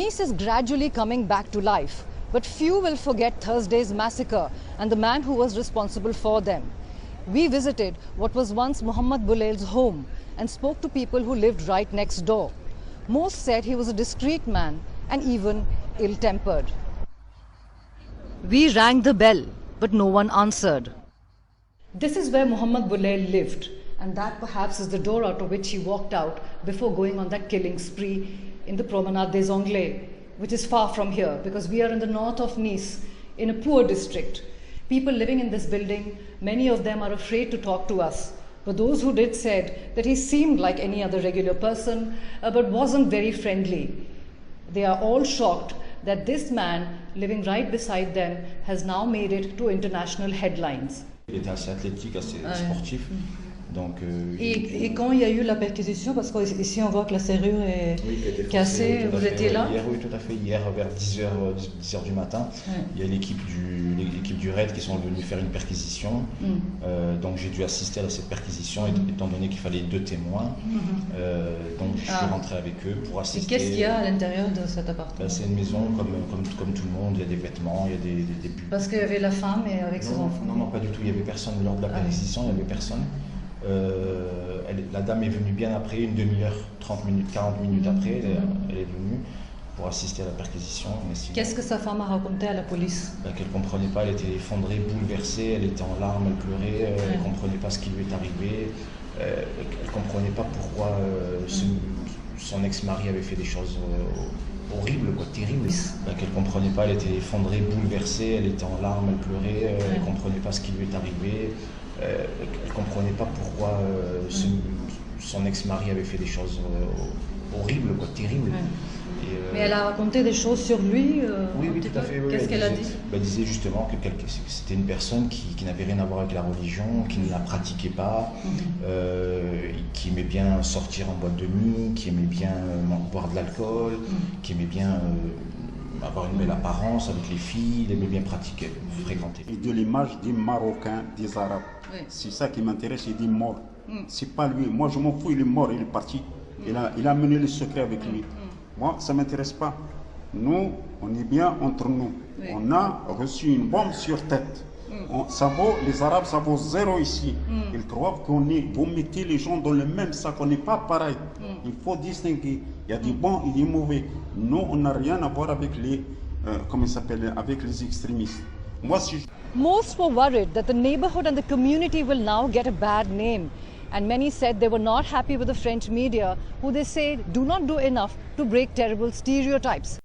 Nice is gradually coming back to life, but few will forget Thursday's massacre and the man who was responsible for them. We visited what was once Mohammed Bouleil's home and spoke to people who lived right next door. Most said he was a discreet man and even ill-tempered. We rang the bell, but no one answered. This is where Mohammed Bouleil lived, and that perhaps is the door out of which he walked out before going on that killing spree in the Promenade des Anglais, which is far from here because we are in the north of Nice, in a poor district. People living in this building, many of them are afraid to talk to us. But those who did said that he seemed like any other regular person, but wasn't very friendly. They are all shocked that this man living right beside them has now made it to international headlines. Il était assez athlétique, assez sportif. Donc, et quand il y a eu la perquisition, parce qu'ici on voit que la serrure est cassée, vous étiez là? Hier, oui, tout à fait. Hier, vers 10h du matin, il y a l'équipe du RAID qui sont venus faire une perquisition. Donc j'ai dû assister à cette perquisition, étant donné qu'il fallait 2 témoins. Donc je suis rentré avec eux pour assister. Et qu'est-ce qu'il y a à l'intérieur de cet appartement? C'est une maison comme tout le monde, il y a des vêtements, il y a des buts. Parce qu'il y avait la femme et avec ses enfants? Non, pas du tout, il n'y avait personne. Lors de la perquisition, il n'y avait personne. La dame est venue bien après, une demi-heure, 30 minutes, 40 minutes après, elle est venue pour assister à la perquisition. Qu'est-ce que sa femme a raconté à la police? Qu'elle ne comprenait pas, elle était effondrée, bouleversée, elle était en larmes, elle pleurait, elle ne comprenait pas ce qui lui est arrivé, elle ne comprenait pas pourquoi son ex-mari avait fait des choses horribles, terribles. Qu'elle ne comprenait pas, elle était effondrée, bouleversée, elle était en larmes, elle pleurait, elle ne comprenait pas ce qui lui est arrivé. Elle ne comprenait pas pourquoi son ex-mari avait fait des choses horribles, terribles. Mais elle a raconté des choses sur lui Oui, tout à fait. Qu'est-ce qu'elle a dit? Elle disait justement que c'était une personne qui n'avait rien à voir avec la religion, qui ne la pratiquait pas, qui aimait bien sortir en boîte de nuit, qui aimait bien boire de l'alcool, qui aimait bien avoir une belle apparence avec les filles, il aimait bien pratiquer, fréquenter. Et de l'image des Marocains, des Arabes. C'est ça qui m'intéresse, il dit mort. C'est pas lui. Moi, je m'en fous, il est mort, il est parti. Il a mené le secret avec lui. Moi, ça m'intéresse pas. Nous, on est bien entre nous. On a reçu une bombe sur tête. Les Arabes, ça vaut 0 ici. Ils croient vous mettez les gens dans le même sac. On n'est pas pareil. Il faut distinguer. Il y a du bon et du mauvais. Nous, on n'a rien à voir avec avec les extrémistes. Moi, Most were worried that the neighborhood and the community will now get a bad name. And many said they were not happy with the French media, who they say do not do enough to break terrible stereotypes.